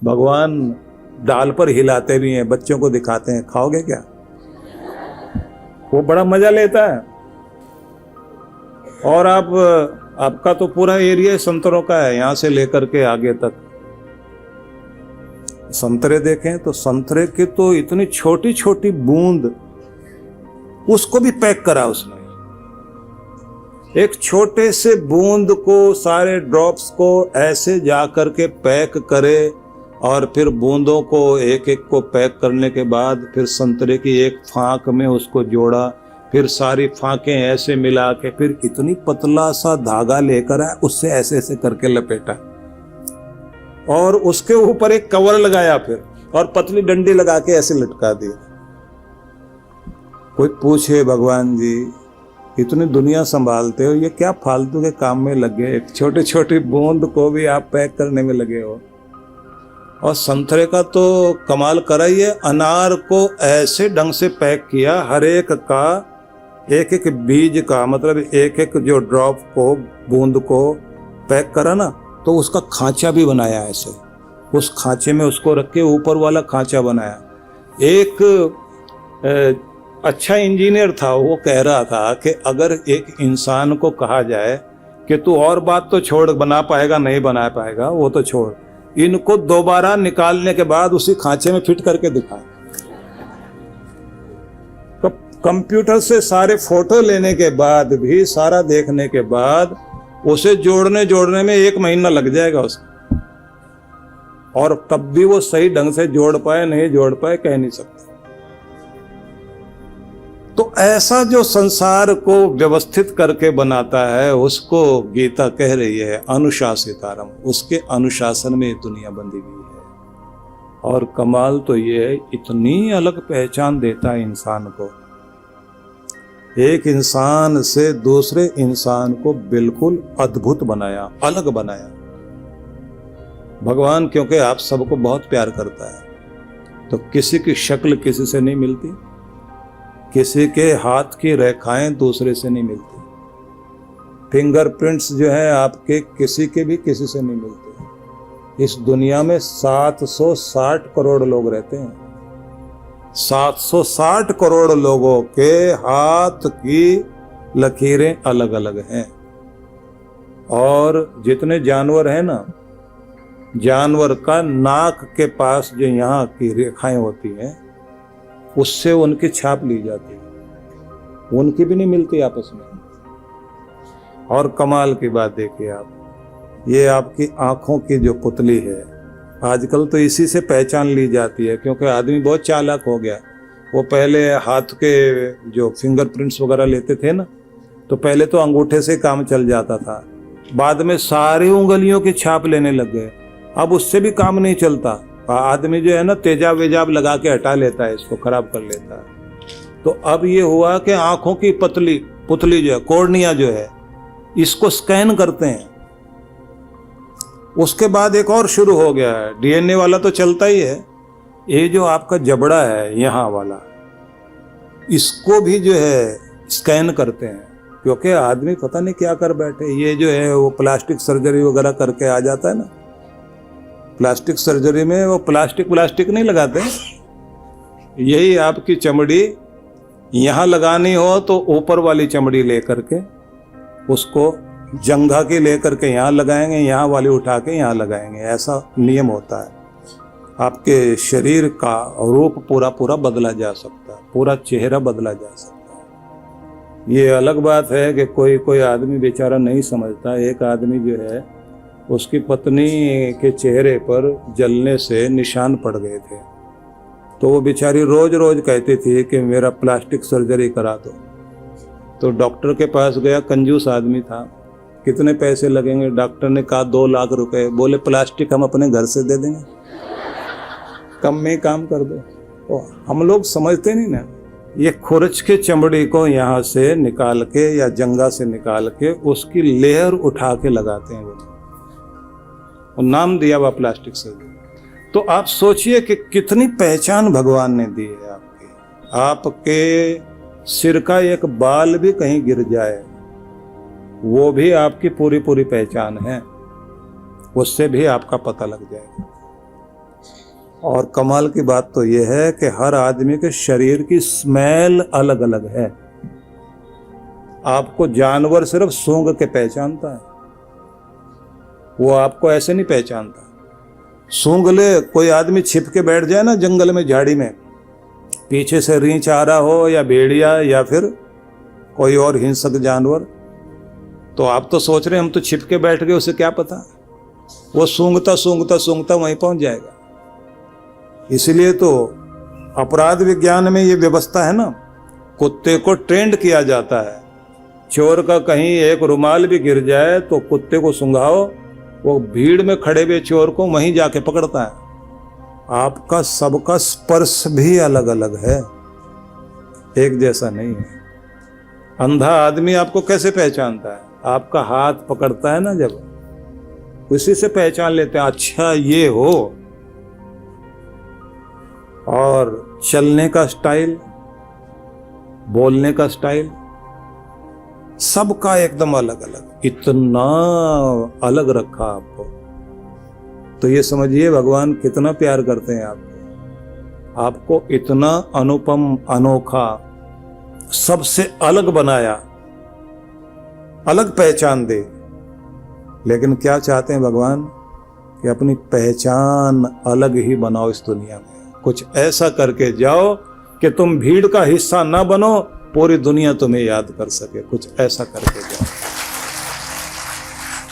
भगवान डाल पर हिलाते भी हैं, बच्चों को दिखाते हैं, खाओगे क्या? वो बड़ा मजा लेता है। और आपका तो पूरा एरिया संतरों का है, यहां से लेकर के आगे तक। संतरे देखें तो संतरे की तो इतनी छोटी छोटी बूंद, उसको भी पैक करा उसने। एक छोटे से बूंद को, सारे ड्रॉप्स को ऐसे जा करके पैक करे, और फिर बूंदों को एक एक को पैक करने के बाद फिर संतरे की एक फांक में उसको जोड़ा, फिर सारी फांकें ऐसे मिला के फिर इतनी पतला सा धागा लेकर आया, उससे ऐसे ऐसे करके लपेटा और उसके ऊपर एक कवर लगाया फिर, और पतली डंडी लगा के ऐसे लटका दिया। कोई पूछे भगवान जी इतनी दुनिया संभालते हो, ये क्या फालतू के काम में लगे? एक छोटी छोटी बूंद को भी आप पैक करने में लगे हो। और संतरे का तो कमाल करा ही है, अनार को ऐसे ढंग से पैक किया, हर एक का एक एक बीज का, मतलब एक एक जो ड्रॉप को, बूंद को पैक करा ना, तो उसका खांचा भी बनाया ऐसे, उस खांचे में उसको रख के ऊपर वाला खांचा बनाया। एक अच्छा इंजीनियर था, वो कह रहा था कि अगर एक इंसान को कहा जाए कि तू और बात तो छोड़, बना पाएगा नहीं बना पाएगा वो तो छोड़, इनको दोबारा निकालने के बाद उसी खांचे में फिट करके दिखा। तो कंप्यूटर से सारे फोटो लेने के बाद भी, सारा देखने के बाद, उसे जोड़ने में 1 महीना लग जाएगा उसको, और तब भी वो सही ढंग से जोड़ पाए नहीं जोड़ पाए कह नहीं सकते। तो ऐसा जो संसार को व्यवस्थित करके बनाता है, उसको गीता कह रही है अनुशासितारम, उसके अनुशासन में दुनिया बंधी हुई है। और कमाल तो ये है, इतनी अलग पहचान देता है इंसान को, एक इंसान से दूसरे इंसान को बिल्कुल अद्भुत बनाया, अलग बनाया भगवान। क्योंकि आप सबको बहुत प्यार करता है, तो किसी की शक्ल किसी से नहीं मिलती, किसी के हाथ की रेखाएं दूसरे से नहीं मिलती, फिंगरप्रिंट्स जो है आपके किसी के भी किसी से नहीं मिलते। इस दुनिया में 760 करोड़ लोग रहते हैं, 760 करोड़ लोगों के हाथ की लकीरें अलग अलग हैं। और जितने जानवर हैं ना, जानवर का नाक के पास जो यहाँ की रेखाएं होती हैं, उससे उनकी छाप ली जाती है, उनकी भी नहीं मिलती आपस में। और कमाल की बात देखिए आप, ये आपकी आंखों की जो पुतली है, आजकल तो इसी से पहचान ली जाती है, क्योंकि आदमी बहुत चालाक हो गया। वो पहले हाथ के जो फिंगरप्रिंट्स वगैरह लेते थे ना, तो पहले तो अंगूठे से काम चल जाता था, बाद में सारी उंगलियों की छाप लेने लग गए। अब उससे भी काम नहीं चलता, आदमी जो है ना तेजाब वेजाब लगा के हटा लेता है, इसको खराब कर लेता है। तो अब ये हुआ कि आंखों की पुतली जो है, कॉर्निया जो है, इसको स्कैन करते हैं। उसके बाद एक और शुरू हो गया है, डीएनए वाला तो चलता ही है, ये जो आपका जबड़ा है यहाँ वाला, इसको भी जो है स्कैन करते हैं, क्योंकि आदमी पता नहीं क्या कर बैठे। ये जो है वो प्लास्टिक सर्जरी वगैरह करके आ जाता है ना, प्लास्टिक सर्जरी में वो प्लास्टिक नहीं लगाते, यही आपकी चमड़ी यहाँ लगानी हो तो ऊपर वाली चमड़ी लेकर के उसको जंघा की लेकर के यहाँ लगाएंगे, यहाँ वाली उठा के यहाँ लगाएंगे, ऐसा नियम होता है। आपके शरीर का रूप पूरा बदला जा सकता है, पूरा चेहरा बदला जा सकता है। ये अलग बात है कि कोई आदमी बेचारा नहीं समझता। एक आदमी जो है, उसकी पत्नी के चेहरे पर जलने से निशान पड़ गए थे, तो वो बेचारी रोज रोज कहती थी कि मेरा प्लास्टिक सर्जरी करा दो। तो डॉक्टर के पास गया, कंजूस आदमी था, कितने पैसे लगेंगे? डॉक्टर ने कहा 2 लाख रुपए। बोले प्लास्टिक हम अपने घर से दे देंगे, कम में काम कर दो। तो हम लोग समझते नहीं ना, ये खुरच के चमड़ी को यहाँ से निकाल के या जंगा से निकाल के उसकी लेयर उठा के लगाते हैं, वो नाम दिया हुआ प्लास्टिक सर्जरी। तो आप सोचिए कि कितनी पहचान भगवान ने दी है आपकी। आपके सिर का एक बाल भी कहीं गिर जाए, वो भी आपकी पूरी पहचान है, उससे भी आपका पता लग जाएगा। और कमाल की बात तो यह है कि हर आदमी के शरीर की स्मेल अलग अलग है। आपको जानवर सिर्फ सूंघ के पहचानता है, वो आपको ऐसे नहीं पहचानता। सूंघ ले, कोई आदमी छिप के बैठ जाए ना जंगल में, झाड़ी में, पीछे से रींछ आ रहा हो या भेड़िया या फिर कोई और हिंसक जानवर, तो आप तो सोच रहे हैं हम तो छिप के बैठ गए, उसे क्या पता, वो सूंघता सूंघता सूंघता वहीं पहुंच जाएगा। इसलिए तो अपराध विज्ञान में ये व्यवस्था है ना, कुत्ते को ट्रेंड किया जाता है। चोर का कहीं एक रुमाल भी गिर जाए तो कुत्ते को सूंघाओ, वो भीड़ में खड़े हुए चोर को वहीं जाके पकड़ता है। आपका सबका स्पर्श भी अलग अलग है, एक जैसा नहीं है। अंधा आदमी आपको कैसे पहचानता है? आपका हाथ पकड़ता है ना जब, उसी से पहचान लेते हैं, अच्छा ये हो। और चलने का स्टाइल, बोलने का स्टाइल, सबका एकदम अलग अलग, इतना अलग रखा आपको। तो ये समझिए भगवान कितना प्यार करते हैं आपको इतना अनुपम, अनोखा, सबसे अलग बनाया, अलग पहचान दे। लेकिन क्या चाहते हैं भगवान कि अपनी पहचान अलग ही बनाओ इस दुनिया में। कुछ ऐसा करके जाओ कि तुम भीड़ का हिस्सा ना बनो, पूरी दुनिया तुम्हें याद कर सके। कुछ ऐसा करके जाओ।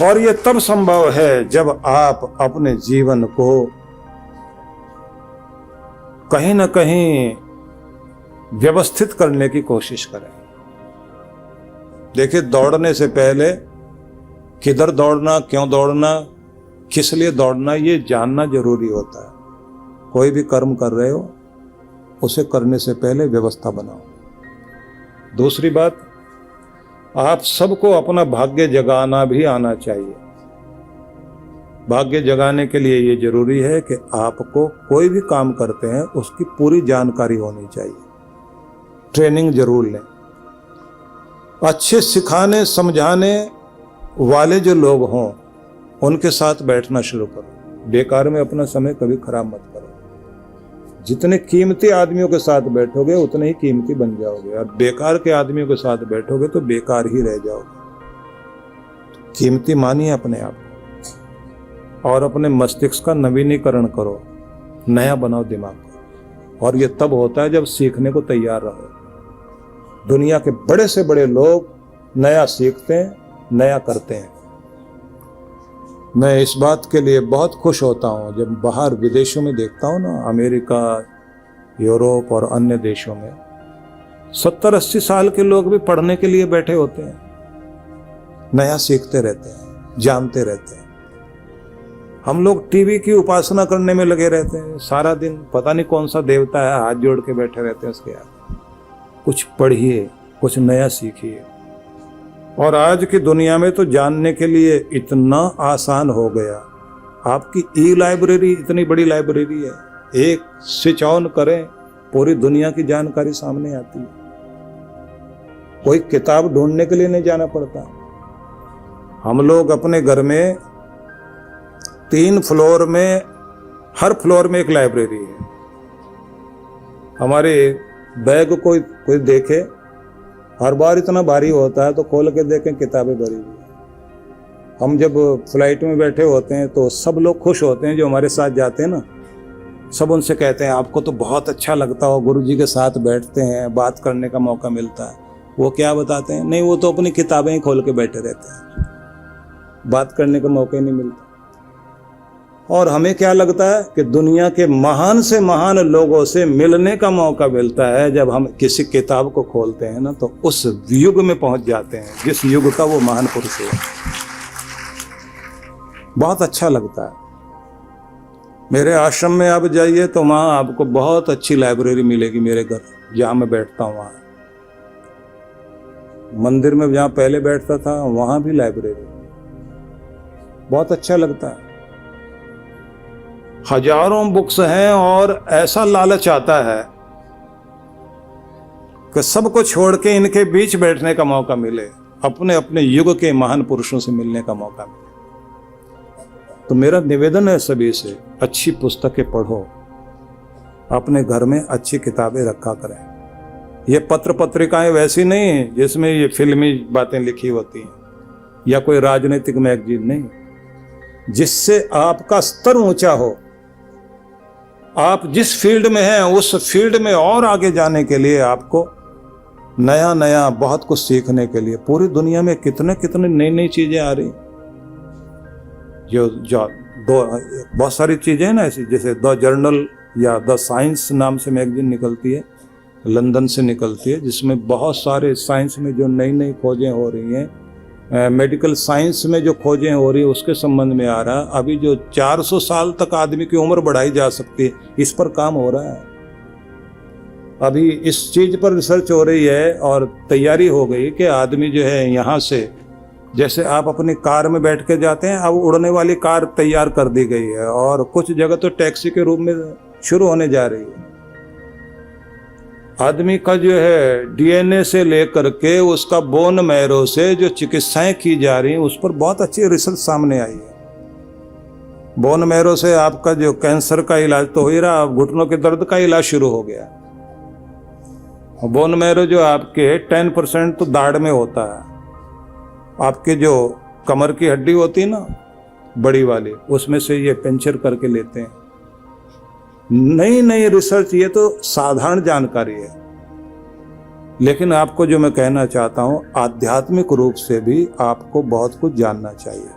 और ये तब संभव है जब आप अपने जीवन को कहीं ना कहीं व्यवस्थित करने की कोशिश करें। देखिए, दौड़ने से पहले किधर दौड़ना, क्यों दौड़ना, किस लिए दौड़ना, ये जानना जरूरी होता है। कोई भी कर्म कर रहे हो, उसे करने से पहले व्यवस्था बनाओ। दूसरी बात, आप सबको अपना भाग्य जगाना भी आना चाहिए। भाग्य जगाने के लिए ये जरूरी है कि आपको कोई भी काम करते हैं उसकी पूरी जानकारी होनी चाहिए। ट्रेनिंग जरूर लें। अच्छे सिखाने समझाने वाले जो लोग हों उनके साथ बैठना शुरू करो। बेकार में अपना समय कभी खराब मत करो। जितने कीमती आदमियों के साथ बैठोगे उतने ही कीमती बन जाओगे, और बेकार के आदमियों के साथ बैठोगे तो बेकार ही रह जाओगे। कीमती मानिए अपने आप को और अपने मस्तिष्क का नवीनीकरण करो, नया बनाओ दिमाग को। और ये तब होता है जब सीखने को तैयार रहो। दुनिया के बड़े से बड़े लोग नया सीखते हैं, नया करते हैं। मैं इस बात के लिए बहुत खुश होता हूँ जब बाहर विदेशों में देखता हूँ ना, अमेरिका, यूरोप और अन्य देशों में 70-80 साल के लोग भी पढ़ने के लिए बैठे होते हैं, नया सीखते रहते हैं, जानते रहते हैं। हम लोग टीवी की उपासना करने में लगे रहते हैं सारा दिन, पता नहीं कौन सा देवता है, हाथ जोड़ के बैठे रहते हैं उसके आगे। कुछ पढ़िए, कुछ नया सीखिए। और आज की दुनिया में तो जानने के लिए इतना आसान हो गया। आपकी ई लाइब्रेरी इतनी बड़ी लाइब्रेरी है, एक स्विच ऑन करें पूरी दुनिया की जानकारी सामने आती है। कोई किताब ढूंढने के लिए नहीं जाना पड़ता। हम लोग अपने घर में 3 फ्लोर में, हर फ्लोर में एक लाइब्रेरी है। हमारे बैग कोई देखे, हर बार इतना भारी होता है तो खोल के देखें किताबें भरी हुई है। हम जब फ्लाइट में बैठे होते हैं तो सब लोग खुश होते हैं जो हमारे साथ जाते हैं ना, सब उनसे कहते हैं आपको तो बहुत अच्छा लगता हो, गुरुजी के साथ बैठते हैं, बात करने का मौका मिलता है। वो क्या बताते हैं, नहीं वो तो अपनी किताबें ही खोल के बैठे रहते हैं, बात करने का मौका ही नहीं मिलता। और हमें क्या लगता है कि दुनिया के महान से महान लोगों से मिलने का मौका मिलता है। जब हम किसी किताब को खोलते हैं ना तो उस युग में पहुंच जाते हैं जिस युग का वो महान पुरुष है। बहुत अच्छा लगता है। मेरे आश्रम में आप जाइए तो वहाँ आपको बहुत अच्छी लाइब्रेरी मिलेगी। मेरे घर जहाँ मैं बैठता हूँ, वहाँ मंदिर में जहाँ पहले बैठता था वहाँ भी लाइब्रेरी, बहुत अच्छा लगता है। हजारों बुक्स हैं और ऐसा लालच आता है कि सबको छोड़ के इनके बीच बैठने का मौका मिले, अपने अपने युग के महान पुरुषों से मिलने का मौका मिले। तो मेरा निवेदन है सभी से, अच्छी पुस्तकें पढ़ो, अपने घर में अच्छी किताबें रखा करें। ये पत्र पत्रिकाएं वैसी नहीं हैं जिसमें ये फिल्मी बातें लिखी होती हैं या कोई राजनीतिक मैगजीन नहीं, जिससे आपका स्तर ऊंचा हो। आप जिस फील्ड में हैं उस फील्ड में और आगे जाने के लिए आपको नया नया बहुत कुछ सीखने के लिए, पूरी दुनिया में कितने कितने नई नई चीजें आ रही, जो बहुत सारी चीजें हैं ना ऐसी, जैसे द जर्नल या द साइंस नाम से मैगजीन निकलती है, लंदन से निकलती है, जिसमें बहुत सारे साइंस में जो नई नई खोजें हो रही हैं, मेडिकल साइंस में जो खोजें हो रही है उसके संबंध में आ रहा है। अभी जो 400 साल तक आदमी की उम्र बढ़ाई जा सकती है, इस पर काम हो रहा है। अभी इस चीज पर रिसर्च हो रही है और तैयारी हो गई कि आदमी जो है यहाँ से, जैसे आप अपनी कार में बैठ के जाते हैं, अब उड़ने वाली कार तैयार कर दी गई है और कुछ जगह तो टैक्सी के रूप में शुरू होने जा रही है। आदमी का जो है डीएनए से लेकर के उसका बोन मैरो से जो चिकित्साएं की जा रही हैं उस पर बहुत अच्छी रिसर्च सामने आई है। बोन मैरो से आपका जो कैंसर का इलाज तो हो ही रहा, घुटनों के दर्द का इलाज शुरू हो गया। बोन मैरो जो आपके 10% तो दाढ़ में होता है, आपके जो कमर की हड्डी होती है ना बड़ी वाली, उसमें से ये पंचर करके लेते हैं। नई नई रिसर्च, ये तो साधारण जानकारी है, लेकिन आपको जो मैं कहना चाहता हूं, आध्यात्मिक रूप से भी आपको बहुत कुछ जानना चाहिए।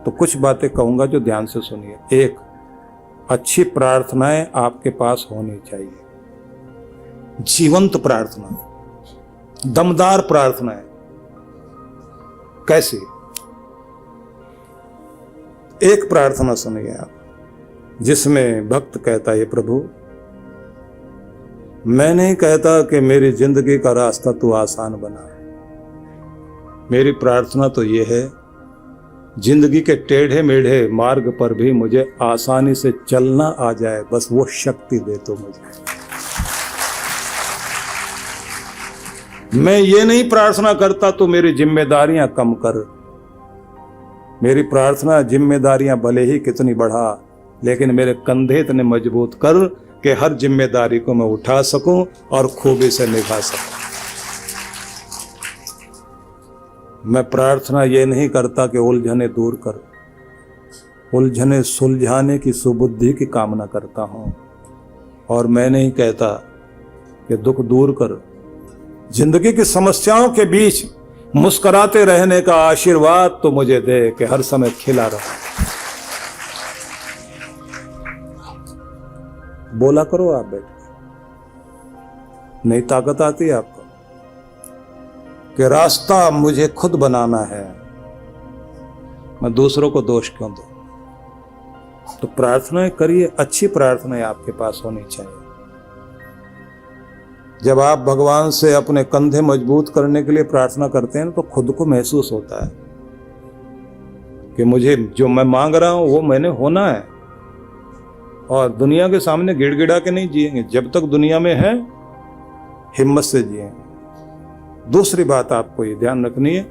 तो कुछ बातें कहूंगा जो ध्यान से सुनिए। एक, अच्छी प्रार्थनाएं आपके पास होनी चाहिए, जीवंत प्रार्थना, दमदार प्रार्थनाएं। कैसी? एक प्रार्थना सुनिए आप, जिसमें भक्त कहता है, प्रभु मैं नहीं कहता कि मेरी जिंदगी का रास्ता तू आसान बना, मेरी प्रार्थना तो ये है जिंदगी के टेढ़े मेढ़े मार्ग पर भी मुझे आसानी से चलना आ जाए, बस वो शक्ति दे तो मुझे। मैं ये नहीं प्रार्थना करता तो मेरी जिम्मेदारियां कम कर, मेरी प्रार्थना जिम्मेदारियां भले ही कितनी बढ़ा, लेकिन मेरे कंधे इतने मजबूत कर कि हर जिम्मेदारी को मैं उठा सकूं और खूबी से निभा सकूं। मैं प्रार्थना ये नहीं करता कि उलझने दूर कर, उलझने सुलझाने की सुबुद्धि की कामना करता हूं। और मैं नहीं कहता कि दुख दूर कर, जिंदगी की समस्याओं के बीच मुस्कुराते रहने का आशीर्वाद तो मुझे दे कि हर समय खिला रहा। बोला करो आप बैठ के, नहीं ताकत आती है आपको कि रास्ता मुझे खुद बनाना है, मैं दूसरों को दोष क्यों दूं। तो प्रार्थनाएं करिए, अच्छी प्रार्थनाएं आपके पास होनी चाहिए। जब आप भगवान से अपने कंधे मजबूत करने के लिए प्रार्थना करते हैं तो खुद को महसूस होता है कि मुझे जो मैं मांग रहा हूं वो मैंने होना है। और दुनिया के सामने गिड़गिड़ा के नहीं जिएंगे, जब तक दुनिया में है हिम्मत से जिएंगे। दूसरी बात आपको ये ध्यान रखनी है,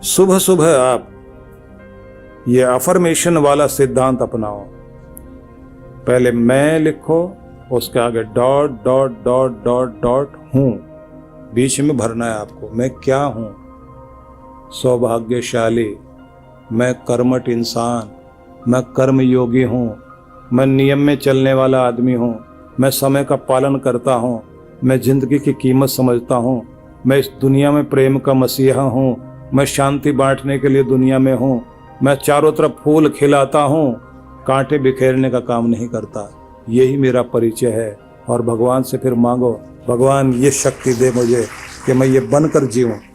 सुबह सुबह आप ये अफर्मेशन वाला सिद्धांत अपनाओ। पहले मैं लिखो, उसके आगे dot dot dot dot dot हूं, बीच में भरना है आपको। मैं क्या हूं? सौभाग्यशाली, मैं कर्मठ इंसान, मैं कर्म योगी हूं, मैं नियम में चलने वाला आदमी हूं, मैं समय का पालन करता हूं, मैं जिंदगी की कीमत समझता हूं, मैं इस दुनिया में प्रेम का मसीहा हूं, मैं शांति बांटने के लिए दुनिया में हूं, मैं चारों तरफ फूल खिलाता हूं, कांटे बिखेरने का काम नहीं करता। यही मेरा परिचय है। और भगवान से फिर मांगो, भगवान ये शक्ति दे मुझे कि मैं ये बनकर जीऊं।